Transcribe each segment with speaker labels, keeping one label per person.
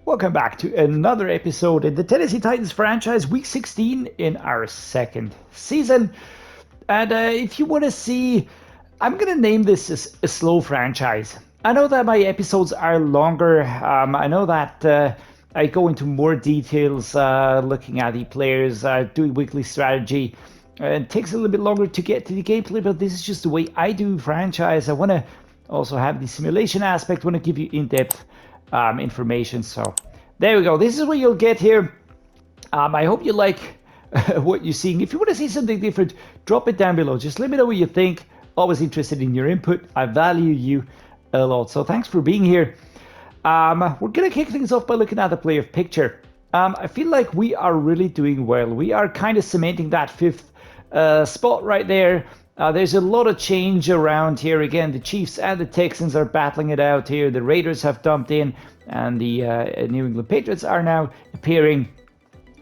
Speaker 1: Welcome back to another episode in the Tennessee Titans franchise, Week 16 in our second season. And if you want to see, I'm going to name this as a slow franchise. I know that my episodes are longer. I know that I go into more details looking at the players, doing weekly strategy. It takes a little bit longer to get to the gameplay, but this is just the way I do franchise. I want to also have the simulation aspect, want to give you in-depth information. So there we go. This is what you'll get here. I hope you like what you're seeing. If you want to see something different, drop it down below. Just let me know what you think. Always interested in your input. I value you a lot. So thanks for being here. We're going to kick things off by looking at the player picture. I feel like we are really doing well. We are kind of cementing that fifth spot right there. There's a lot of change around here. Again, the Chiefs and the Texans are battling it out here. The Raiders have dumped in, and the New England Patriots are now appearing.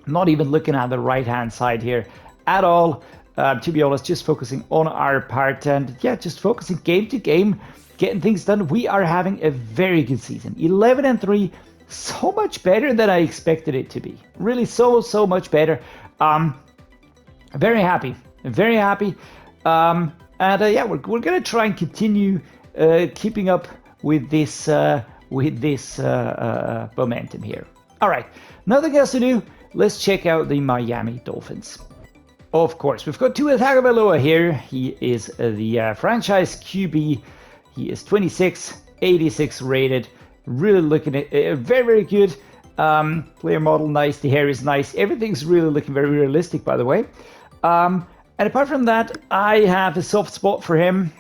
Speaker 1: Not even looking at the right-hand side here at all. To be honest, just focusing on our part, and yeah, just focusing game to game, getting things done. We are having a very good season. 11-3, so much better than I expected it to be. Really, so much better. Very happy. Very happy. Yeah, we're gonna try and continue keeping up with this momentum here. All right, nothing else to do. Let's check out the Miami Dolphins. Of course, we've got TUA TAGOVAILOAs here. He is the franchise QB. He is 26, 86 rated. Really looking at very good. Player model, nice. The hair is nice. Everything's really looking very realistic, by the way. And apart from that, I have a soft spot for him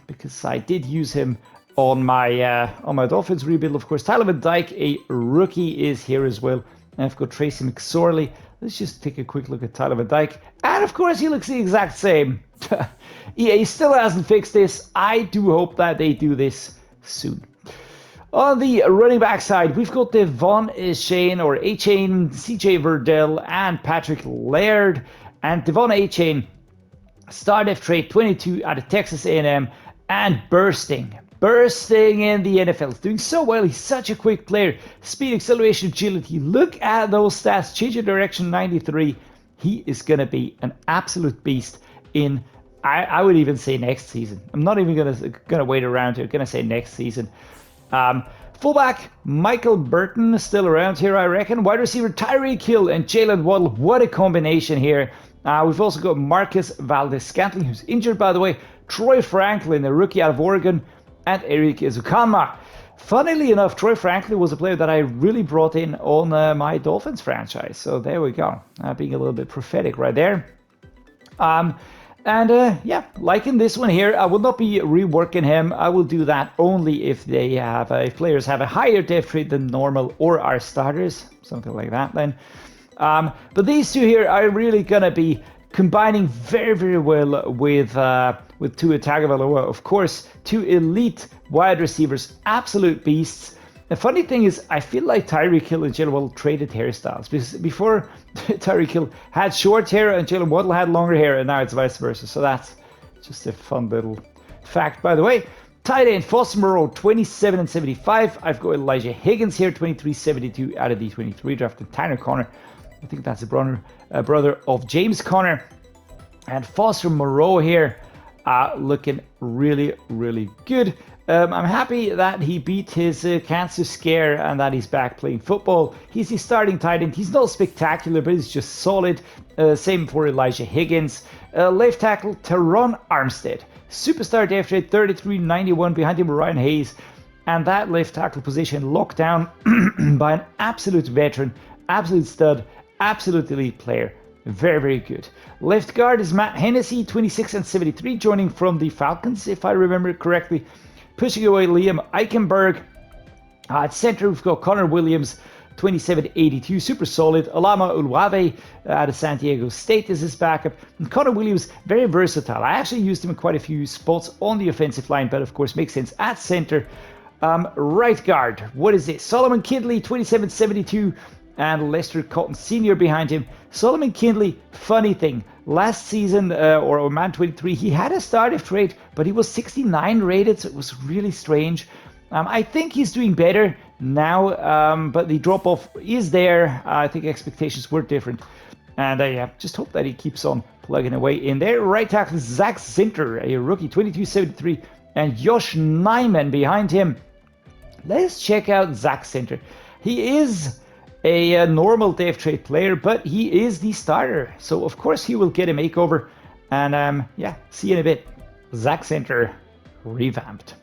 Speaker 1: because I did use him on my Dolphins rebuild. Of course, Tyler Van Dyke, a rookie, is here as well. And I've got Tracy McSorley. Let's just take a quick look at Tyler Van Dyke. And of course, he looks the exact same. EA still hasn't fixed this. I do hope that they do this soon. On the running back side, we've got Devon Achane, or Achane, CJ Verdell, and Patrick Laird. And Devon Achane, star def trait 22 out of Texas A&M, and bursting in the NFL. He's doing so well. He's such a quick player. Speed, acceleration, agility. Look at those stats. Change of direction 93. He is going to be an absolute beast in, I would even say, next season. I'm not even gonna wait around here. I'm going to say next season. Fullback Michael Burton still around here, I reckon. Wide receiver Tyreek Hill and Jalen Waddle. What a combination here. We've also got Marcus Valdez-Scantling, who's injured, by the way. Troy Franklin, a rookie out of Oregon. And Eric Ezukanma. Funnily enough, Troy Franklin was a player that I really brought in on my Dolphins franchise. So there we go. Being a little bit prophetic right there. Yeah, liking this one here. I will not be reworking him. I will do that only if they have, if players have a higher depth trait than normal or are starters, something like that then. But these two here are really gonna be combining very well with TUA TAGOVAILOAs. Of course, two elite wide receivers, absolute beasts. The funny thing is, I feel like Tyreek Hill and Jalen Waddle traded hairstyles, because before Tyreek Hill had short hair and Jalen Waddle had longer hair, and now it's vice versa. So that's just a fun little fact, by the way. Tight end Foster Moreau, 27 and 75. I've got Elijah Higgins here, 23-72 out of the 23 drafted. Tanner Connor, I think that's a brother of James Conner. And Foster Moreau here, looking really good. I'm happy that he beat his cancer scare and that he's back playing football. He's the starting tight end. He's not spectacular, but he's just solid. Same for Elijah Higgins. Left tackle Teron Armstead, superstar depth trait 33-91. Behind him Ryan Hayes. And that left tackle position locked down by an absolute veteran, absolute stud, absolute elite player. Very good. Left guard is Matt Hennessy, 26 and 73, joining from the Falcons, if I remember correctly. Pushing away Liam Eichenberg. At center, we've got Connor Williams, 27-82, super solid. Alama Uluave out of San Diego State is his backup. And Connor Williams, very versatile. I actually used him in quite a few spots on the offensive line, but of course makes sense at center. Right guard, what is this? Solomon Kindley, 27-72. And Lester Cotton Sr. behind him. Solomon Kindley, funny thing, last season, or Man 23, he had a starting trait, but he was 69 rated, so it was really strange. I think he's doing better now, but the drop-off is there. I think expectations were different. And yeah, just hope that he keeps on plugging away in there. Right tackle Zach Zinter, a rookie, 2273, and Josh Nyman behind him. Let's check out Zach Zinter. He is a normal dev trade player, but he is the starter. So, of course, he will get a makeover. And yeah, see you in a bit. Zach Zinter revamped.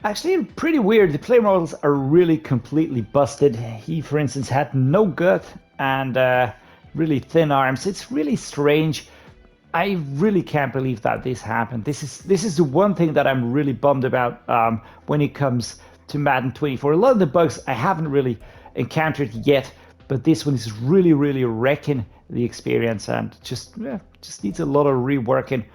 Speaker 1: Actually, pretty weird. The player models are really completely busted. He, for instance, had no gut and really thin arms. It's really strange. I really can't believe that this happened. This is the one thing that I'm really bummed about when it comes to Madden 24. A lot of the bugs I haven't really encountered yet, but this one is really, really wrecking the experience and just needs a lot of reworking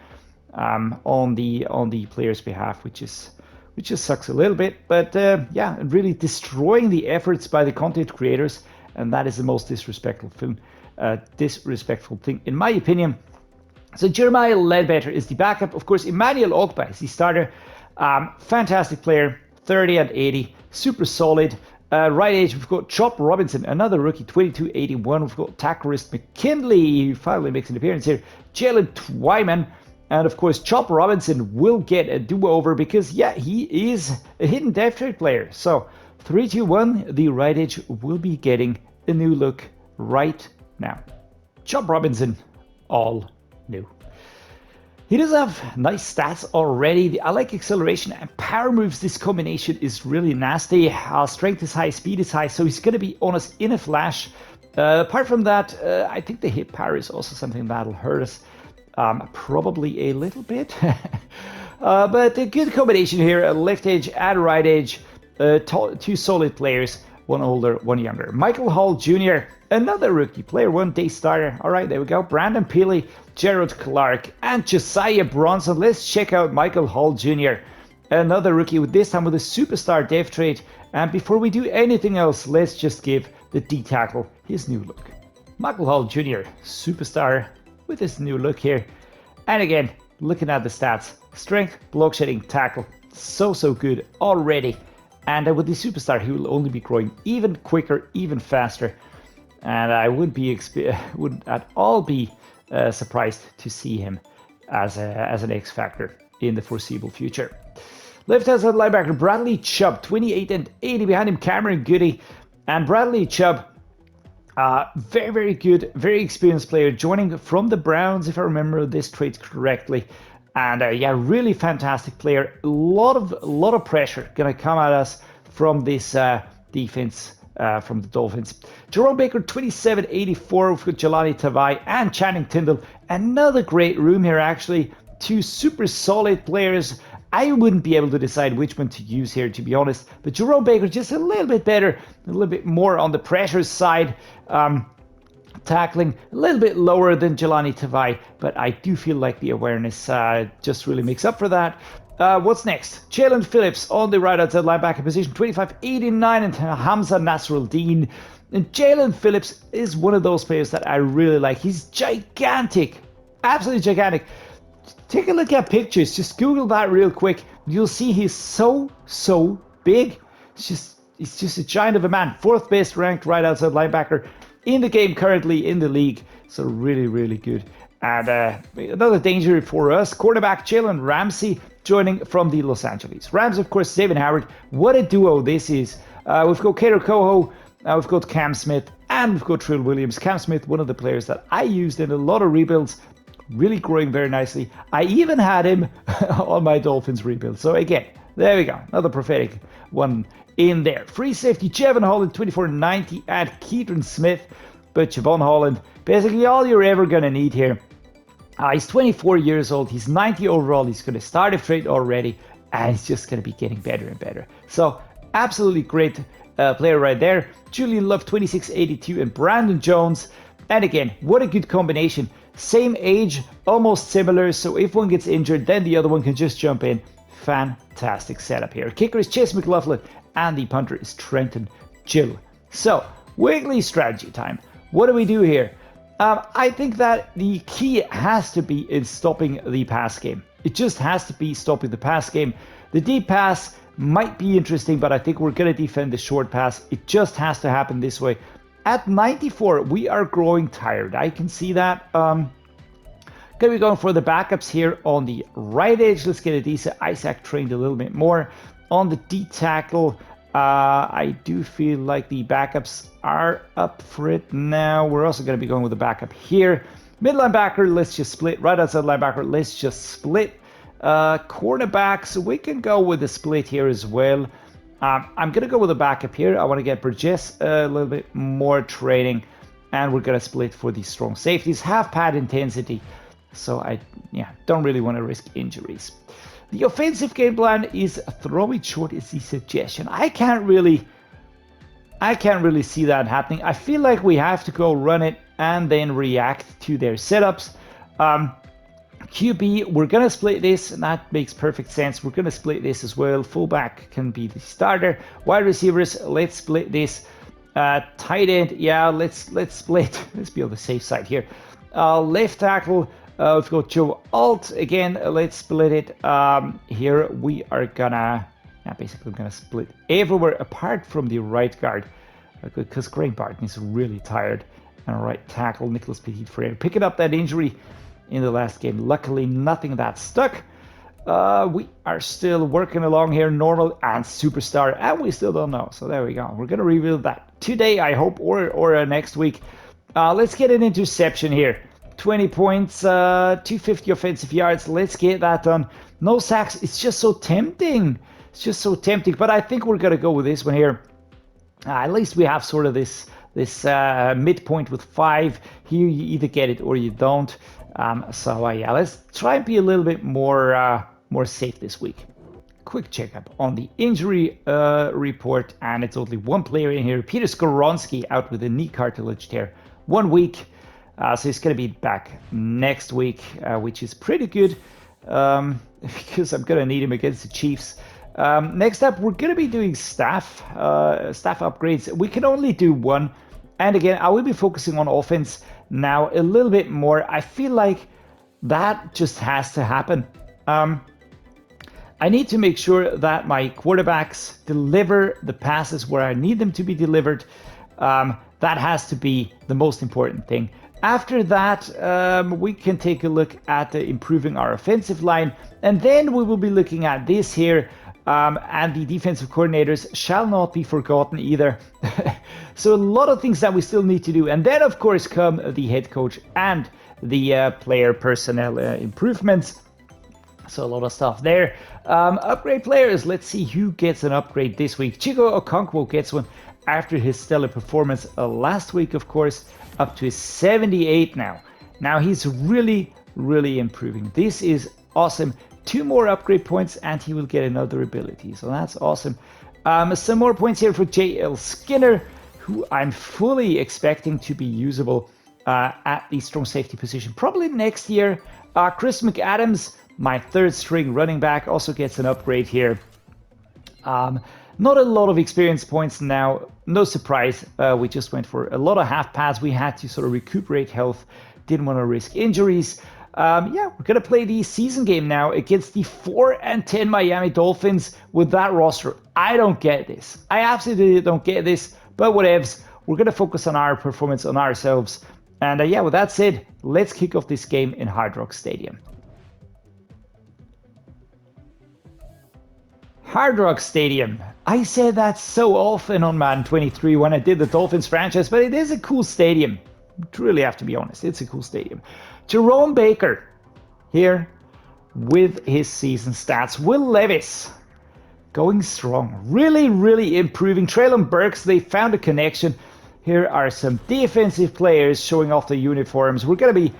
Speaker 1: on the player's behalf, which just sucks a little bit. But yeah, really destroying the efforts by the content creators, and that is the most disrespectful thing in my opinion. So Jeremiah Ledbetter is the backup. Of course, Emmanuel Ogba is the starter. Fantastic player, 30 and 80, super solid. Right edge, we've got Chop Robinson, another rookie, 2281. We've got Takarist McKinley, who finally makes an appearance here. Jaelyn Twyman. And of course, Chop Robinson will get a do-over because, yeah, he is a hidden dev trade player. So 3-2-1, the right edge will be getting a new look right now. Chop Robinson, all new. He does have nice stats already. I like acceleration and power moves. This combination is really nasty. Strength is high, speed is high, so he's going to be on us in a flash. Apart from that, I think the hit power is also something that'll hurt us. Probably a little bit. But a good combination here. Left edge and right edge. Two solid players. One older, one younger. Michael Hall Jr., another rookie, player 1 day starter. All right, there we go. Brandon Peely, Gerald Clark, and Josiah Bronson. Let's check out Michael Hall Jr., another rookie, with this time with a superstar dev trade. And before we do anything else, let's just give the D tackle his new look. Michael Hall Jr., superstar with his new look here. And again, looking at the stats, strength, block shedding, tackle, so good already. And with the superstar, he will only be growing even quicker, even faster. And I wouldn't at all be surprised to see him as an X factor in the foreseeable future. Left hand side linebacker Bradley Chubb, 28 and 80. Behind him, Cameron Goody. And Bradley Chubb, very good, very experienced player, joining from the Browns, if I remember this trade correctly. And yeah, really fantastic player. A lot of pressure gonna come at us from this defense from the Dolphins. Jerome Baker, 2784. We've got Jelani Tavai and Channing Tindall. Another great room here, actually. Two super solid players. I wouldn't be able to decide which one to use here, to be honest. But Jerome Baker just a little bit better, a little bit more on the pressure side. Tackling a little bit lower than Jelani Tavai, but I do feel like the awareness just really makes up for that. What's next? Jalen Phillips on the right outside linebacker position, 2589, and Hamza Nasruddin. And Jalen Phillips is one of those players that I really like. He's gigantic, absolutely gigantic. Take a look at pictures. Just Google that real quick. You'll see he's so big. He's just a giant of a man. 4th best ranked right outside linebacker in the game currently in the league. So really good. And another danger for us, cornerback Jalen Ramsey joining from the Los Angeles Rams. Of course, Xavier Howard. What a duo this is. We've got Kato Coho, we've got Cam Smith, and we've got Trill Williams. Cam Smith, one of the players that I used in a lot of rebuilds, really growing very nicely. I even had him on my Dolphins rebuild. So again, there we go. Another prophetic one in there. Free safety, Javon Holland, 2490, and Keaton Smith. But Javon Holland, basically all you're ever going to need here. He's 24 years old. He's 90 overall. He's going to start a trade already, and he's just going to be getting better and better. So absolutely great player right there. Julian Love, 2682, and Brandon Jones. And again, what a good combination. Same age, almost similar. So if one gets injured, then the other one can just jump in. Fantastic setup here. Kicker is Chase McLaughlin, and the punter is Trenton Gill. So, Wiggly strategy time. What do we do here? I think that the key has to be in stopping the pass game. It just has to be stopping the pass game. The deep pass, might be interesting, but I think we're going to defend the short pass. It just has to happen this way. At 94, we are growing tired. I can see that. Going to be going for the backups here on the right edge. Let's get Adisa Isaac trained a little bit more. On the D tackle, I do feel like the backups are up for it now. We're also going to be going with the backup here. Mid linebacker, let's just split. Right outside linebacker, let's just split. Cornerback, so we can go with a split here as well. I'm going to go with a backup here. I want to get Burgess a little bit more training, and we're going to split for the strong safeties. Half pad intensity, so I don't really want to risk injuries. The offensive game plan is throw it short is the suggestion. I can't really see that happening. I feel like we have to go run it and then react to their setups. QB, we're going to split this, and that makes perfect sense. We're going to split this as well. Fullback can be the starter. Wide receivers, let's split this. Tight end, yeah, let's split. Let's be on the safe side here. Left tackle, we've got Joe Alt. Again, let's split it. Here we are gonna, basically I'm going to split everywhere apart from the right guard, because Greg Barton is really tired. And right tackle, Nicholas Petit-Frere, picking up that injury in the last game. Luckily, nothing that stuck. We are still working along here, normal and superstar, and we still don't know. So there we go. We're going to reveal that today, I hope, or next week. Let's get an interception here. 20 points, 250 offensive yards. Let's get that done. No sacks. It's just so tempting. It's just so tempting. But I think we're going to go with this one here. At least we have sort of this midpoint with 5. Here you either get it or you don't. Yeah, let's try and be a little bit more safe this week. Quick checkup on the injury report, and it's only one player in here. Peter Skoronski out with a knee cartilage tear. 1 week, so he's going to be back next week, which is pretty good because I'm going to need him against the Chiefs. Next up, we're going to be doing staff upgrades. We can only do one, and again, I will be focusing on offense now a little bit more. I feel like that just has to happen. I need to make sure that my quarterbacks deliver the passes where I need them to be delivered. That has to be the most important thing. After that, we can take a look at improving our offensive line, and then we will be looking at this here. And the defensive coordinators shall not be forgotten either. So a lot of things that we still need to do. And then, of course, come the head coach and the player personnel improvements. So a lot of stuff there. Upgrade players. Let's see who gets an upgrade this week. Chig Okonkwo gets one after his stellar performance last week, of course, up to 78 now. Now he's really, really improving. This is awesome. 2 more upgrade points and he will get another ability. So that's awesome. Some more points here for J.L. Skinner, who I'm fully expecting to be usable at the strong safety position probably next year. Chris McAdams, my 3rd string running back, also gets an upgrade here. Not a lot of experience points now. No surprise. We just went for a lot of half pads. We had to sort of recuperate health. Didn't want to risk injuries. We're going to play the season game now against the 4-10 Miami Dolphins with that roster. I don't get this. I absolutely don't get this, but whatevs. We're going to focus on our performance, on ourselves. And with that said, let's kick off this game in Hard Rock Stadium. Hard Rock Stadium. I said that so often on Madden 23 when I did the Dolphins franchise, but it is a cool stadium. Really have to be honest, it's a cool stadium. Jerome Baker here with his season stats. Will Levis going strong, really, really improving. Treylon Burks, they found a connection. Here are some defensive players showing off the uniforms. We're going to be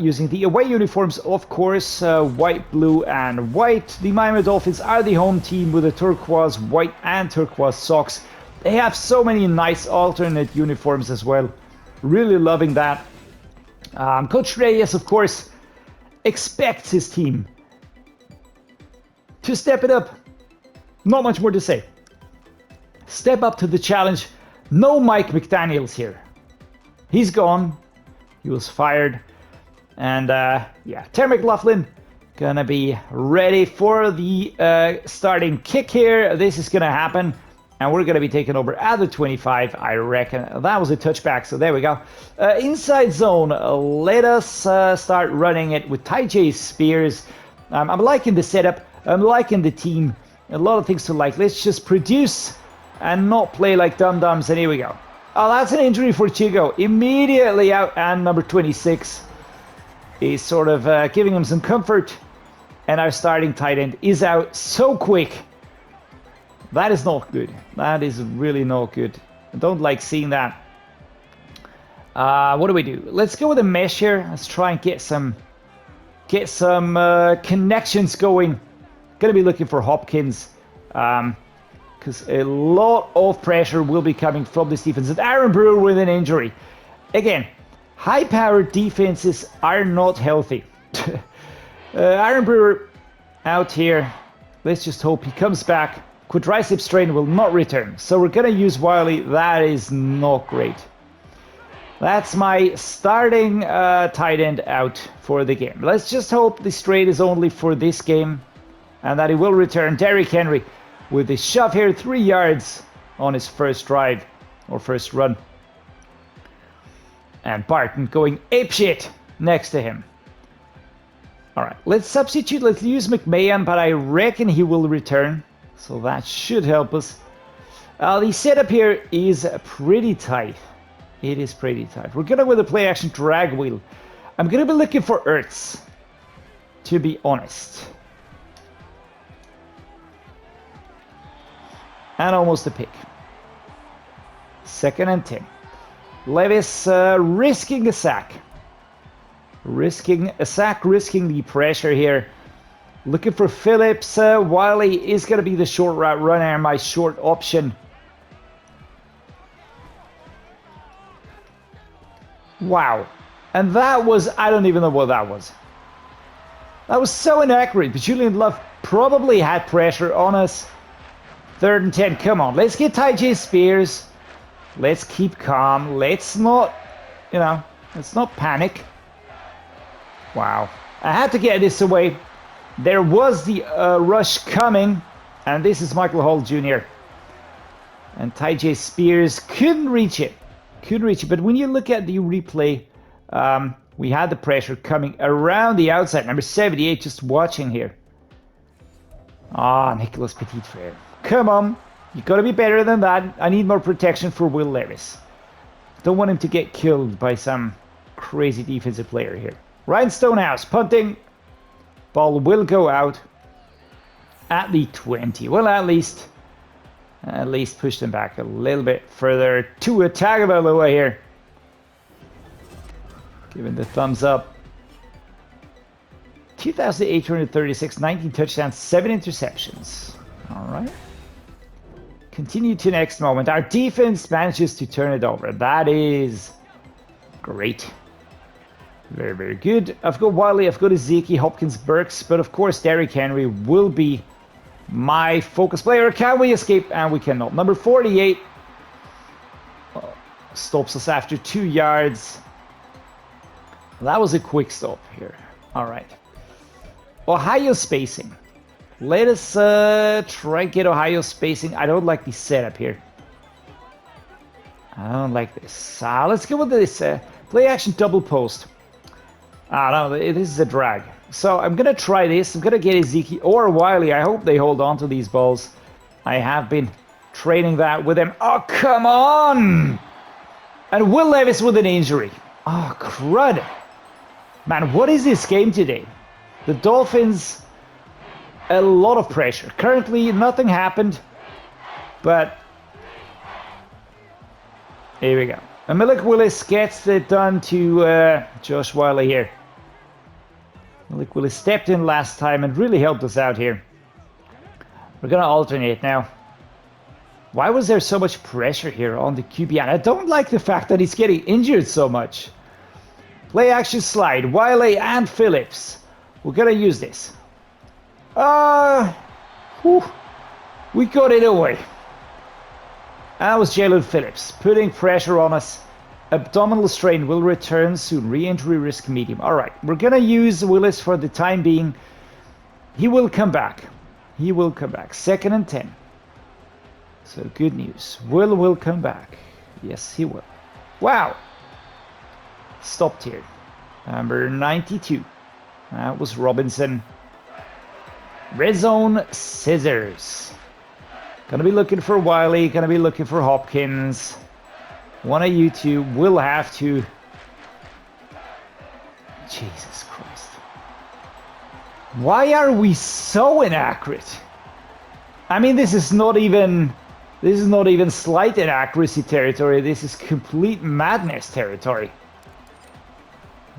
Speaker 1: using the away uniforms, of course, white, blue, and white. The Miami Dolphins are the home team with the turquoise, white, and turquoise socks. They have so many nice alternate uniforms as well. Really loving that. Coach Dreddeus, of course, expects his team to step it up. Not much more to say. Step up to the challenge. No Mike McDaniels here. He's gone. He was fired. And Terry McLaughlin Gonna be ready for the starting kick here. This is gonna happen. And we're gonna be taking over at the 25, I reckon. That was a touchback, so there we go. Inside zone, let us start running it with Tyjae spears. I'm liking the setup. I'm liking the team. A lot of things to like. Let's just produce and not play like dum-dums, and here we go. Oh, that's an injury for Chigo. Immediately out, and number 26 is sort of giving him some comfort. And our starting tight end is out so quick. That is not good. That is really not good. I don't like seeing that. What do we do? Let's go with a mesh here. Let's try and get some connections going. Gonna be looking for Hopkins. Because a lot of pressure will be coming from this defense. And Aaron Brewer with an injury. Again, high-powered defenses are not healthy. Aaron Brewer out here. Let's just hope he comes back. Quadriceps strain will not return. So we're going to use Whyle. That is not great. That's my starting tight end out for the game. Let's just hope the strain is only for this game. And that he will return. Derrick Henry with his shove here. 3 yards on his first drive. Or first run. And Barton going apeshit next to him. Alright, let's substitute. Let's use McMahon, but I reckon he will return. So that should help us. The setup here is pretty tight. It is pretty tight. We're going to go with a play action drag wheel. I'm going to be looking for Ertz, to be honest. And almost a pick. 2nd and 10. Levis risking a sack. Risking a sack, risking the pressure here. Looking for Phillips. Whyle is going to be the short route runner, my short option. Wow. And that was, I don't even know what that was. That was so inaccurate. But Julian Love probably had pressure on us. 3rd and 10. Come on. Let's get Tyjae spears. Let's keep calm. Let's not, let's not panic. Wow. I had to get this away. There was the rush coming. And this is Michael Hall Jr. And Tyjae spears couldn't reach it. Couldn't reach it. But when you look at the replay, we had the pressure coming around the outside. Number 78 just watching here. Nicholas Petit-Frere. Come on. You gotta be better than that. I need more protection for Will Levis. Don't want him to get killed by some crazy defensive player here. Ryan Stonehouse punting. Ball will go out at the 20. Well, at least push them back a little bit further. TUA TAGOVAILOAs here. Giving the thumbs up. 2,836, 19 touchdowns, 7 interceptions. All right. Continue to next moment. Our defense manages to turn it over. That is great. Very, very good. I've got Whyle, I've got Ezekiel, Hopkins, Burks, but of course Derrick Henry will be my focus player. Can we escape? And we cannot. Number 48 stops us after 2 yards. That was a quick stop here. All right. Ohio spacing. Let us try and get Ohio spacing. I don't like the setup here. I don't like this. Let's go with this play action double post. No, this is a drag. So I'm going to try this. I'm going to get Ezekiel or Whyle. I hope they hold on to these balls. I have been training that with them. Oh, come on! And Will Levis with an injury. Oh, crud. Man, what is this game today? The Dolphins, a lot of pressure. Currently, nothing happened. But here we go. And Malik Willis gets it done to Josh Whyle here. Malik Willis stepped in last time and really helped us out here. We're going to alternate now. Why was there so much pressure here on the QB? And I don't like the fact that he's getting injured so much. Play action slide. Whyle and Phillips. We're going to use this. We got it away. That was Jaelyn Phillips putting pressure on us. Abdominal strain will return soon. Re-injury risk medium. All right, we're going to use Willis for the time being. He will come back. He will come back. 2nd and 10. So good news. Will come back. Yes, he will. Wow. Stopped here. Number 92. That was Robinson. Red zone scissors. Gonna be looking for Whyle. Gonna be looking for Hopkins. One of you two will have to. Jesus Christ. Why are we so inaccurate? I mean, this is not even slight inaccuracy territory. This is complete madness territory.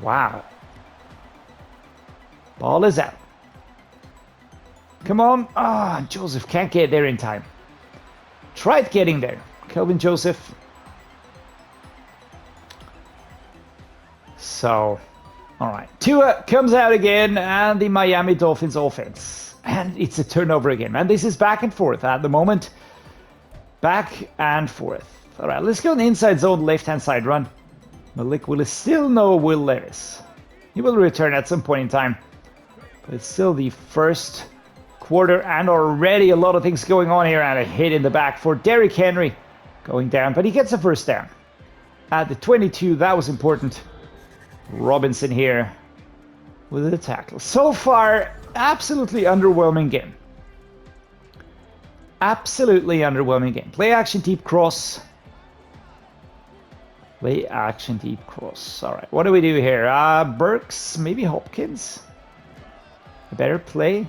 Speaker 1: Wow. Ball is out. Come on. Ah, Joseph can't get there in time. Tried getting there. Kelvin Joseph. So, all right. TUA comes out again, and the Miami Dolphins offense. And it's a turnover again. And this is back and forth at the moment. Back and forth. All right, let's go in the inside zone, left-hand side run. Malik will still know Will Levis. He will return at some point in time. But it's still the first quarter, and already a lot of things going on here, and a hit in the back for Derrick Henry going down, but he gets a first down. At the 22, that was important. Robinson here with a tackle. So far, absolutely underwhelming game. Absolutely underwhelming game. Play action deep cross. Play action deep cross. All right, what do we do here? Burks, maybe Hopkins. A better play.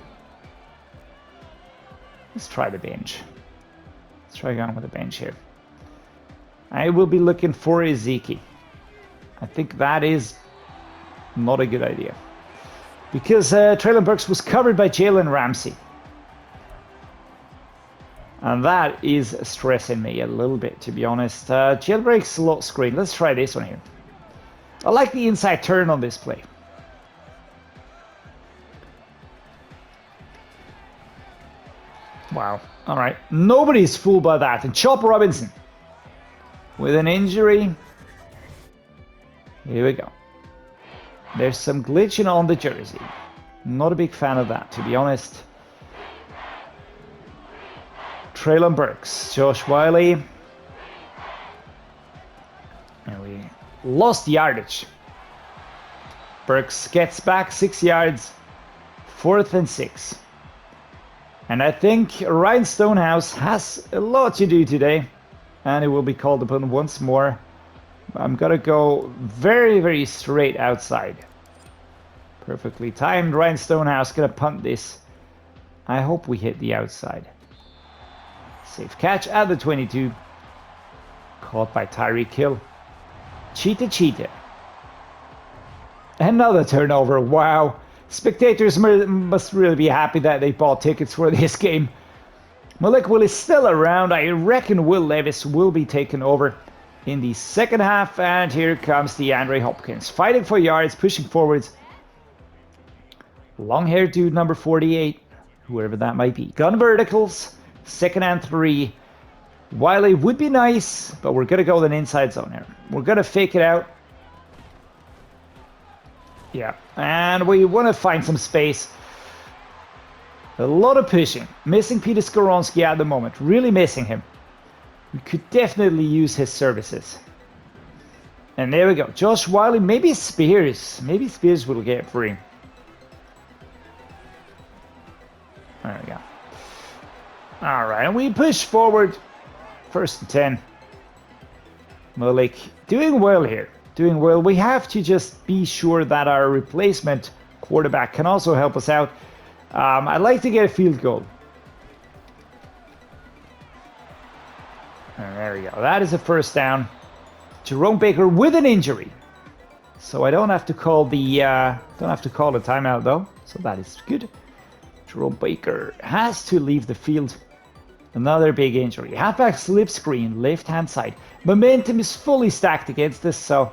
Speaker 1: Let's try the bench. Let's try going with the bench here. I will be looking for Ezekiel. I think that is not a good idea. Because Treylon Burks was covered by Jaelyn Ramsey. And that is stressing me a little bit, to be honest. Jailbreak slot screen. Let's try this one here. I like the inside turn on this play. Wow. All right. Nobody's fooled by that. And Chop Robinson with an injury. Here we go. There's some glitching on the jersey. Not a big fan of that, to be honest. Treylon Burks, Josh Whyle. And we lost yardage. Burks gets back 6 yards. 4th and 6. And I think Ryan Stonehouse has a lot to do today. And he will be called upon once more. I'm gonna go very, very straight outside. Perfectly timed. Ryan Stonehouse gonna punt this. I hope we hit the outside. Safe catch at the 22. Caught by Tyreek Hill. Cheetah. Another turnover. Wow. Spectators must really be happy that they bought tickets for this game. Malik Will is still around. I reckon Will Levis will be taken over in the second half. And here comes DeAndre Hopkins. Fighting for yards, pushing forwards. Long-haired dude, number 48. Whoever that might be. Gun verticals. 2nd and 3. Whyle would be nice, but we're going to go with an inside zone here. We're going to fake it out. Yeah, and we want to find some space. A lot of pushing. Missing Peter Skoronski at the moment. Really missing him. We could definitely use his services. And there we go. Josh Whyle, maybe Spears. Maybe Spears will get free. There we go. All right, and we push forward. 1st and 10. Malik doing well here. Doing well. We have to just be sure that our replacement quarterback can also help us out. I'd like to get a field goal. And there we go. That is a first down. Jerome Baker with an injury. So I don't have to call the timeout though. So that is good. Jerome Baker has to leave the field. Another big injury. Halfback slip screen, left-hand side. Momentum is fully stacked against us, so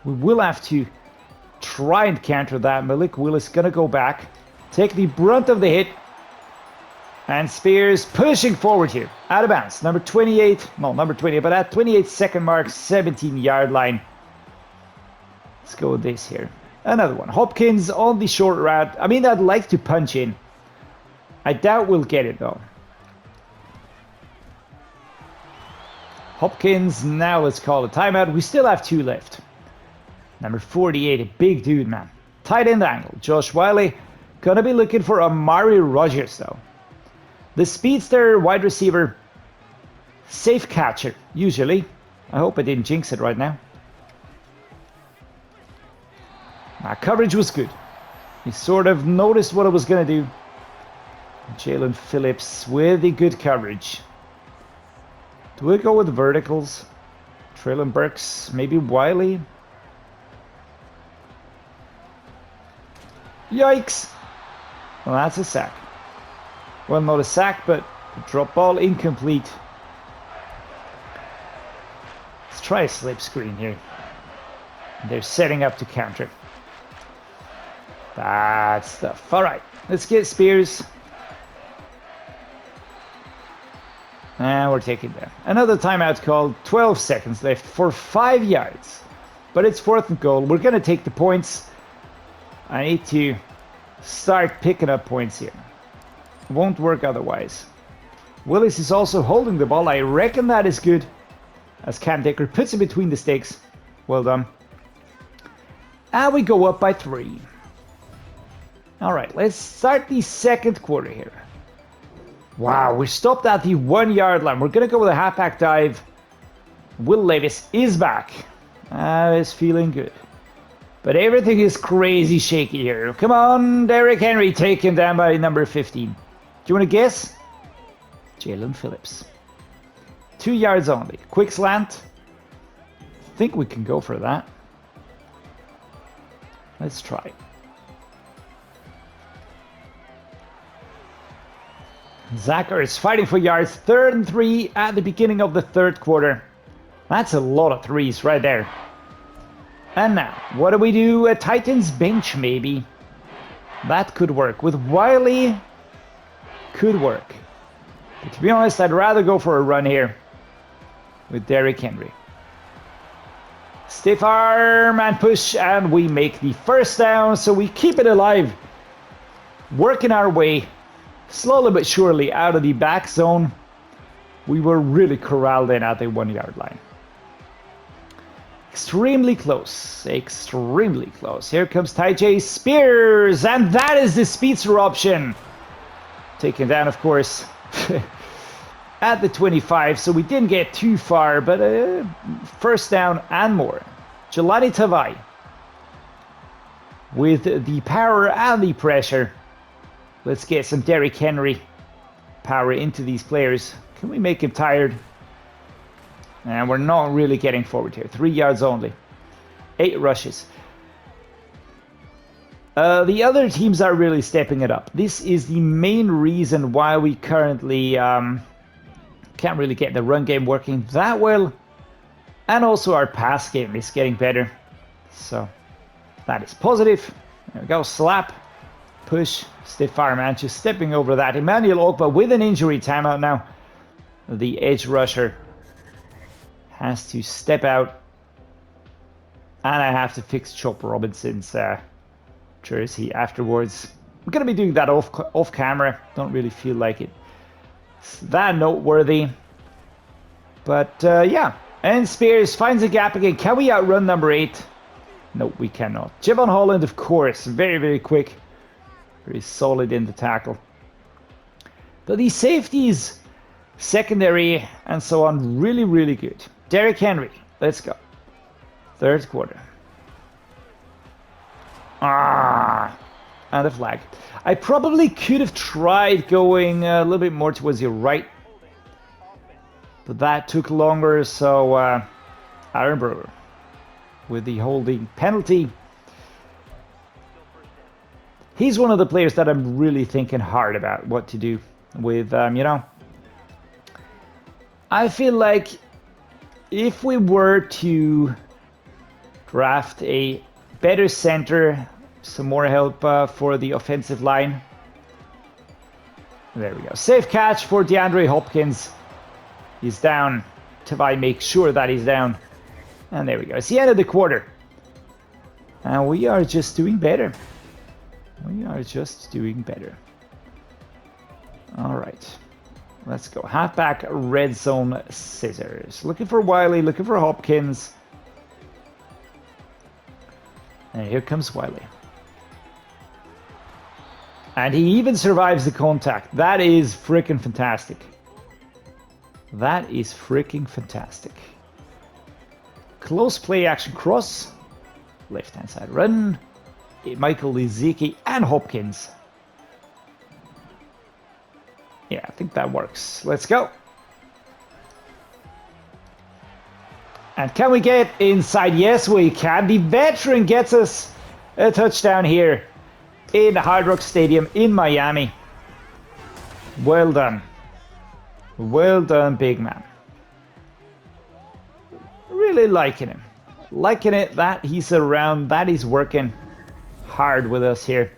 Speaker 1: we will have to try and counter that. Malik Willis gonna go back, take the brunt of the hit, and Spears pushing forward here. Out of bounds. Number 28, no, number 28, but at 28-second mark, 17-yard line. Let's go with this here. Another one. Hopkins on the short route. I mean, I'd like to punch in. I doubt we'll get it though. Hopkins, now let's call a timeout. We still have 2 left. Number 48, a big dude, man. Tight end angle. Josh Whyle. Gonna be looking for Amari Rodgers, though. The speedster, wide receiver, safe catcher, usually. I hope I didn't jinx it right now. Coverage was good. He sort of noticed what I was gonna do. Jaelyn Phillips with the good coverage. Do we go with verticals? Treylon, Burks, maybe Whyle? Yikes! Well, that's a sack. Well, not a sack, but a drop ball incomplete. Let's try a slip screen here. They're setting up to counter. Bad stuff. All right, let's get Spears. And we're taking that. Another timeout called. 12 seconds left for 5 yards. But it's 4th and goal. We're going to take the points. I need to start picking up points here. It won't work otherwise. Willis is also holding the ball. I reckon that is good. As Cam Decker puts it between the stakes. Well done. And we go up by 3. Alright, let's start the 2nd quarter here. Wow, we stopped at the 1 yard line. We're going to go with a halfback dive. Will Levis is back. Is feeling good. But everything is crazy shaky here. Come on, Derrick Henry taken down by number 15. Do you want to guess? Jaelyn Phillips. 2 yards only. Quick slant. I think we can go for that. Let's try. Zachar is fighting for yards. 3rd and 3 at the beginning of the 3rd quarter. That's a lot of threes right there. And now, what do we do? A Titans bench, maybe. That could work. With Whyle, could work. But to be honest, I'd rather go for a run here with Derrick Henry. Stiff arm and push, and we make the 1st down, so we keep it alive. Working our way slowly but surely out of the back zone. We were really corralled in at the 1 yard line. Extremely close. Extremely close. Here comes Tyjae Spears, and that is the speedster option. Taken down, of course, at the 25, so we didn't get too far, but 1st down and more. Jelani Tavai with the power and the pressure. Let's get some Derrick Henry power into these players. Can we make him tired? And we're not really getting forward here. 3 yards only. 8 rushes. The other teams are really stepping it up. This is the main reason why we currently can't really get the run game working that well. And also our pass game is getting better. So that is positive. There we go. Slap. Push. Stiff arm, man. Just stepping over that. Emmanuel Ogba with an injury timeout now. The edge rusher has to step out. And I have to fix Chop Robinson's jersey afterwards. I'm going to be doing that off camera. Don't really feel like it. It's that noteworthy. But yeah. And Spears finds a gap again. Can we outrun number 8? No, we cannot. Javon Holland, of course. Very, very quick. Very solid in the tackle. But these safeties, secondary, and so on, really, really good. Derrick Henry, let's go. 3rd quarter. And a flag. I probably could have tried going a little bit more towards your right. But that took longer, so Aaron Brewer with the holding penalty. He's one of the players that I'm really thinking hard about what to do with, you know. I feel like if we were to draft a better center, some more help for the offensive line. There we go. Safe catch for DeAndre Hopkins. He's down. Tavai makes sure that he's down. And there we go. It's the end of the quarter. And we are just doing better. We are just doing better. All right. Let's go. Halfback, red zone, scissors. Looking for Whyle, looking for Hopkins. And here comes Whyle. And he even survives the contact. That is freaking fantastic. That is freaking fantastic. Close play action cross. Left-hand side run. Michael Ezeki and Hopkins. Yeah, I think that works. Let's go. And can we get inside? Yes, we can. The veteran gets us a touchdown here in Hard Rock Stadium in Miami. Well done. Well done, big man. Really liking him. Liking it that he's around, that he's working hard with us here.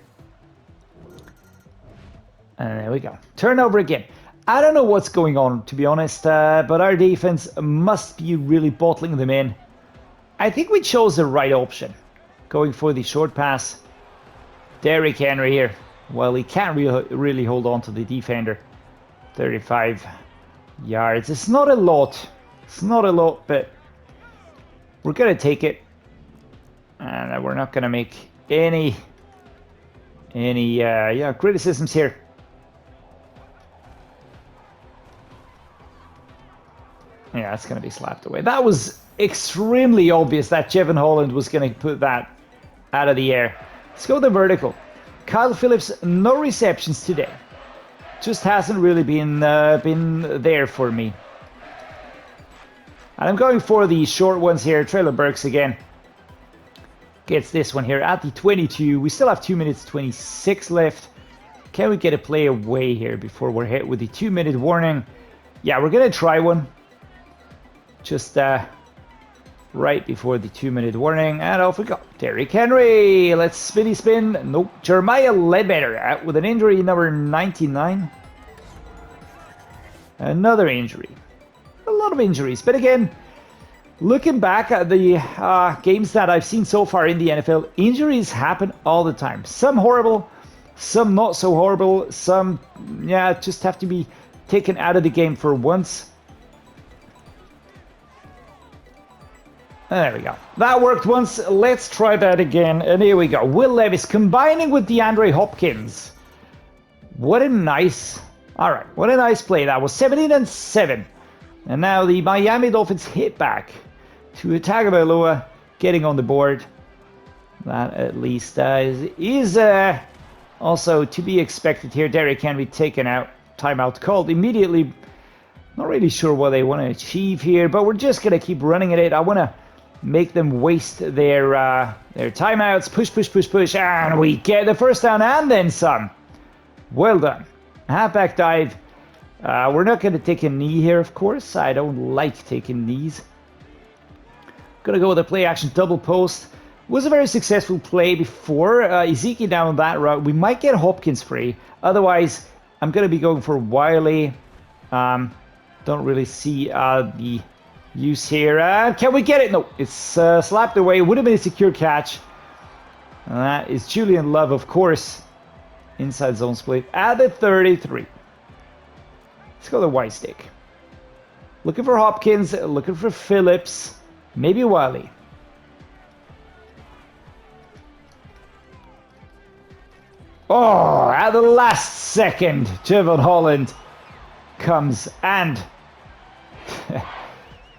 Speaker 1: And there we go. Turnover again. I don't know what's going on, to be honest, but our defense must be really bottling them in. I think we chose the right option. Going for the short pass. Derrick Henry here. Well, he can't really hold on to the defender. 35 yards. It's not a lot. It's not a lot, but we're going to take it. And we're not going to make any criticisms here. Yeah, it's going to be slapped away. That was extremely obvious that Jevon Holland was going to put that out of the air. Let's go the vertical. Kyle Phillips, no receptions today. Just hasn't really been there for me. And I'm going for the short ones here. Treylon Burks again. Gets this one here at the 22. We still have 2 minutes 26 left. Can we get a play away here before we're hit with the 2-minute warning? Yeah, we're going to try one. Just right before the 2-minute warning. And off we go. Derrick Henry. Let's spinny spin. Nope. Jeremiah Ledbetter out with an injury, number 99. Another injury. A lot of injuries. But again, looking back at the games that I've seen so far in the NFL, injuries happen all the time. Some horrible, some not so horrible, some, yeah, just have to be taken out of the game for once. There we go. That worked once. Let's try that again. And here we go. Will Levis combining with DeAndre Hopkins. What a nice... All right, what a nice play. That was 17-7. And now the Miami Dolphins hit back to Tagovailoa getting on the board. That at least is also to be expected here. Derrick can be taken out. Timeout called immediately. Not really sure what they want to achieve here, but we're just going to keep running at it. I want to make them waste their timeouts. Push, push, push, push. And we get the first down and then some. Well done. Halfback dive. We're not going to take a knee here, of course. I don't like taking knees. Going to go with a play action double post. Was a very successful play before. Ezeki down that route. We might get Hopkins free. Otherwise, I'm going to be going for Whyle. Don't really see the use here. Can we get it? No, it's slapped away. Would have been a secure catch. That is Julian Love, of course. Inside zone split at the 33. Let's go the white stick. Looking for Hopkins, looking for Phillips, maybe Whyle. Oh, at the last second, Jevon Holland comes and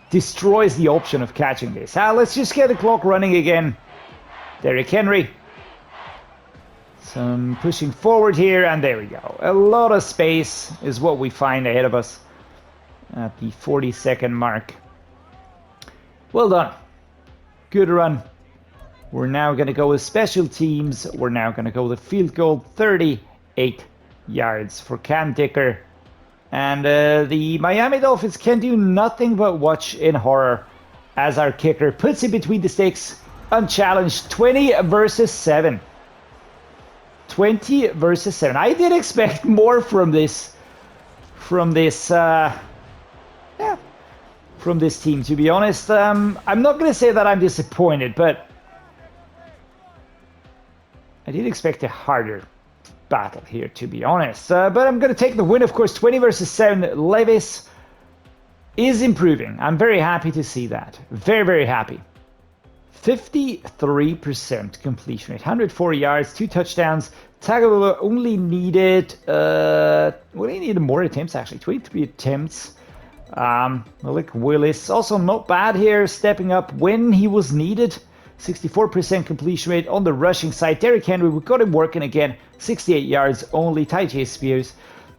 Speaker 1: destroys the option of catching this. Let's just get the clock running again. Derrick Henry. Some pushing forward here, and there we go. A lot of space is what we find ahead of us at the 40-second mark. Well done. Good run. We're now going to go with special teams. We're now going to go with field goal, 38 yards for Cam Dicker. And the Miami Dolphins can do nothing but watch in horror as our kicker puts it between the sticks, unchallenged, 20 versus 7. 20 versus 7. I did expect more from this team, to be honest. I'm not going to say that I'm disappointed, but I did expect a harder battle here, to be honest. But I'm going to take the win, of course. 20 versus 7. Levis is improving. I'm very happy to see that. Very, very happy. 53% completion rate. 104 yards, 2 touchdowns. TAGOVAILOA only needed more attempts, actually. 23 attempts. Malik, Willis, also not bad here, stepping up when he was needed. 64% completion rate on the rushing side. Derrick Henry, we got him working again. 68 yards only. Tyjae Spears.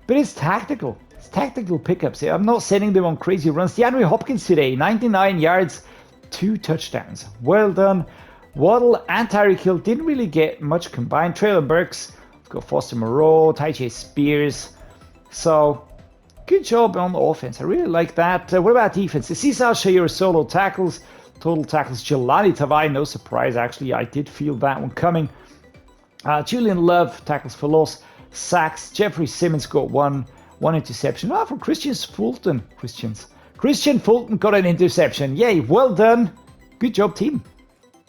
Speaker 1: But it's tactical. It's tactical pickups. I'm not sending them on crazy runs. DeAndre Hopkins today, 99 yards, 2 touchdowns. Well done. Waddle and Tyreek Hill didn't really get much combined. Treylon, Burks, we've got Foster Moreau, Tyjae Spears. So, good job on the offense. I really like that. What about defense? This Al-Shaair solo tackles. Total tackles. Jaelyn Tavai, no surprise actually. I did feel that one coming. Julian Love, tackles for loss. Sacks. Jeffrey Simmons got one interception. From Christian Fulton. Christian Fulton got an interception. Yay, well done. Good job, team.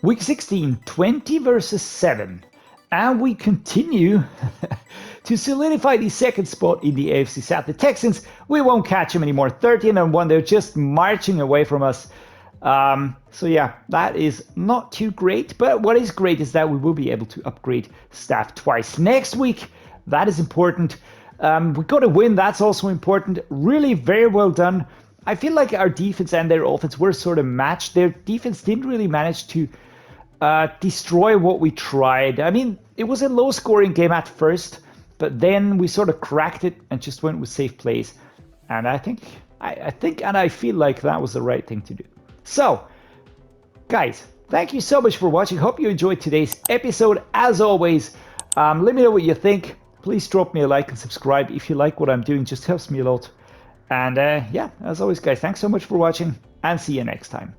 Speaker 1: Week 16, 20 versus 7. And we continue to solidify the second spot in the AFC South. The Texans, we won't catch them anymore. 13-1, they're just marching away from us. So yeah, that is not too great. But what is great is that we will be able to upgrade staff twice. Next week, that is important. We got a win, that's also important. Really very well done. I feel like our defense and their offense were sort of matched. Their defense didn't really manage to destroy what we tried. I mean, it was a low-scoring game at first, but then we sort of cracked it and just went with safe plays. And I think and I feel like that was the right thing to do. So, guys, thank you so much for watching. Hope you enjoyed today's episode. As always, let me know what you think. Please drop me a like and subscribe if you like what I'm doing. Just helps me a lot. And yeah, as always, guys, thanks so much for watching and see you next time.